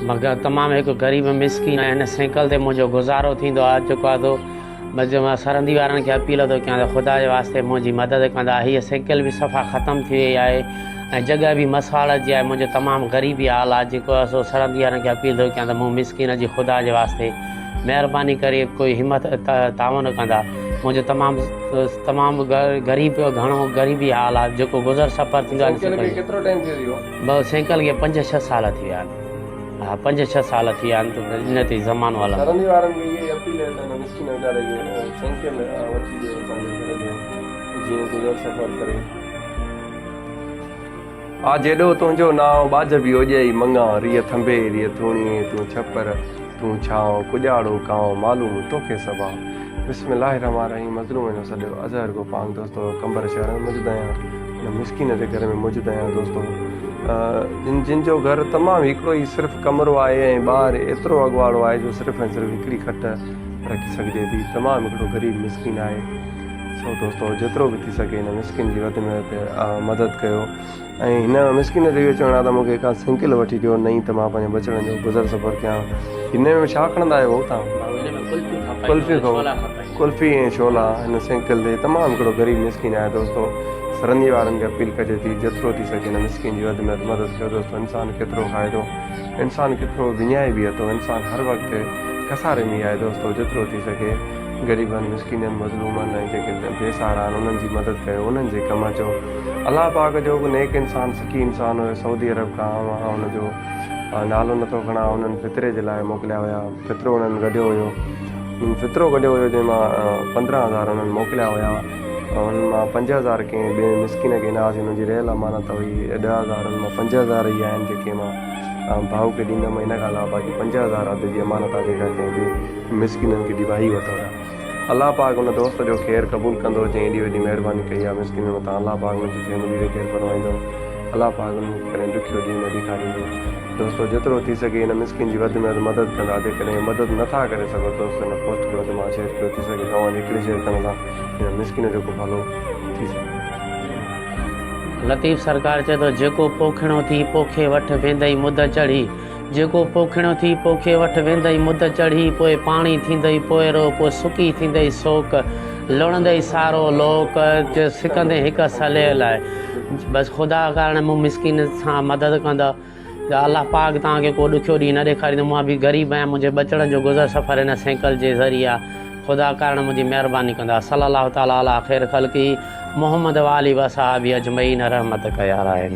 मगर तमाम एक गरीब मिसकिन है इन साइकिल ते मुझे गुजारो थींदो आहे जेको आहे तो बस मां सरहंदी वारनि खे अपील थो कयां त ख़ुदा जे वास्ते मुंहिंजी मदद कंदा। हीअ साइकिल भी सफ़ा ख़त्म थी वई आहे ऐं जॻह भी मसाल जी आहे। मुंहिंजो तमामु ग़रीबी हाल आहे जेको आहे सो सरहंदी वारनि खे अपील थो कयां त मूं मिसकिन जी ख़ुदा जे वास्ते महिरबानी करे कोई हिम्मत तावन कंदा। मुझे तमामु गरीब घणो गरीबी हाल आहे जेको गुज़र सफ़र थींदो आहे। साइकिल खे 5-6 साल थी विया आहिनि। हाँ 5-6 साल थी विया आहिनि त इन ते ज़मानो वाला आ जेॾो तुंहिंजो नाव बाज बि ओॼई मंगा रिय थंबे रिय थूणी तूं छपर तूं छांव कुॼाड़ो कांव मालूम तोखे सबा। बिस्मिल्लाह रहमान रहीम। मज़लूम जो सॼो अज़हर गो पांग दोस्तों कंबर शहर में मौजूद आहियां। मिसकिन जे घर में मौजूद आहियां दोस्तों। जिन जो घर तमामु हिकिड़ो ई सिर्फ़ु कमरो आहे ऐं ॿाहिरि एतिरो अॻुवाड़ो आहे जो सिर्फ़ु ऐं सिर्फ़ु हिकिड़ी खट रखी सघिजे थी। तमामु हिकिड़ो ग़रीब मिसकिन आहे। सो दोस्तों जेतिरो बि थी सघे हिन मिसकिन जी वधि में वधि मदद कयो ऐं हिन मिसकिन जो इहो चवणु आहे त मूंखे का साइकिल वठी ॾियो नई त मां पंहिंजे बचड़नि जो गुज़र सफ़र कयां। हिन में छा खणंदा आहियो तव्हां? कुल्फ़ी ऐं छोला हिन साइकिल ते। तमामु हिकिड़ो ग़रीब मिसकिन आहे दोस्तों। सरहंदी वारनि खे अपील कजे थी जेतिरो थी सघे हिन मिसकिन जी वधि में वधि मदद कयो दोस्तों। इंसानु केतिरो खाए थो, इंसानु केतिरो विञाए बि थो, इंसानु हर वक़्तु कसारे में आहे दोस्तों। जेतिरो थी सघे ग़रीबनि मिसकिननि मज़लूमनि ऐं जेके बेसहारा आहिनि उन्हनि जी मदद कयो, उन्हनि जे कमु अचो। अलाह पाक जो बि नेक इंसानु सकी इंसानु हुयो सऊदी अरब खां हुनजो नालो नथो खणा। उन्हनि फितरे जे लाइ मोकिलिया हुया। फितरो उन्हनि गॾियो हुयो, फितरो गॾियो हुयो जंहिंमां 15,000 उन्हनि मोकिलिया हुया। उन मां 5,000 कंहिं ॿिए मिसकिन खे ॾिनासीं। हुनजी रहियल अमानत हुई 10,000 मां 5,000 ई आहिनि जेके मां भाउ खे ॾींदुमि। इन खां अलावा बाक़ी 5,000 अधु जी अमानत आहे जेका कंहिं ॿिए मिसकिननि खे ॾिबाई वठो था। अलाह पाक उन दोस्त जो ख़ैरु क़बूल कंदो जंहिं एॾी वॾी महिरबानी कई आहे मिसकिन मथां। अलाह पाक उनजी फैमिली खे ख़ैरु फरमाईंदो। अलाह पाक उन्हनि करे ॾुखियो ॾींहुं न ॾेखारींदो। दोस्तों जेतिरो थी सघे हिन मिसकिन जी वधि में वधि मदद कंदा। जेकॾहिं मदद नथा करे सघो दोस्त हिन पोस्ट खे वधि मां शेयर कयो थी सघे तव्हां हिकिड़ी शेयर करण सां हिन मिसकिन जो को भलो थी सघे। लतीफ़ सरकार चए थो जेको पोखिणो थी पोखे वठ वेंदई मुद चढ़ी। जेको पोखिणो थी पोखे वठ वेंदई मुद चढ़ी। पोइ पाणी थींदई पोइ रो पोइ सुकी थींदई सोक लुणंदई सारो लोक सिकंदे हिकु सले लाइ। बसि ख़ुदा कारण मूं मिसकिन सां मदद कंदा त अलाह पाक तव्हांखे को ॾुखियो ॾींहुं न ॾेखारींदो। मां बि ग़रीब आहियां। मुंहिंजे बचड़नि जो गुज़र सफ़र हिन साइकिल जे ज़रिए आहे। ख़ुदा कारण मुंहिंजी महिरबानी कंदा। सल्लल्लाहु ताला अला ख़ैर ख़ल्क़ी मोहम्मद वाली वसाहबी अजमईन रहमत कया रहे।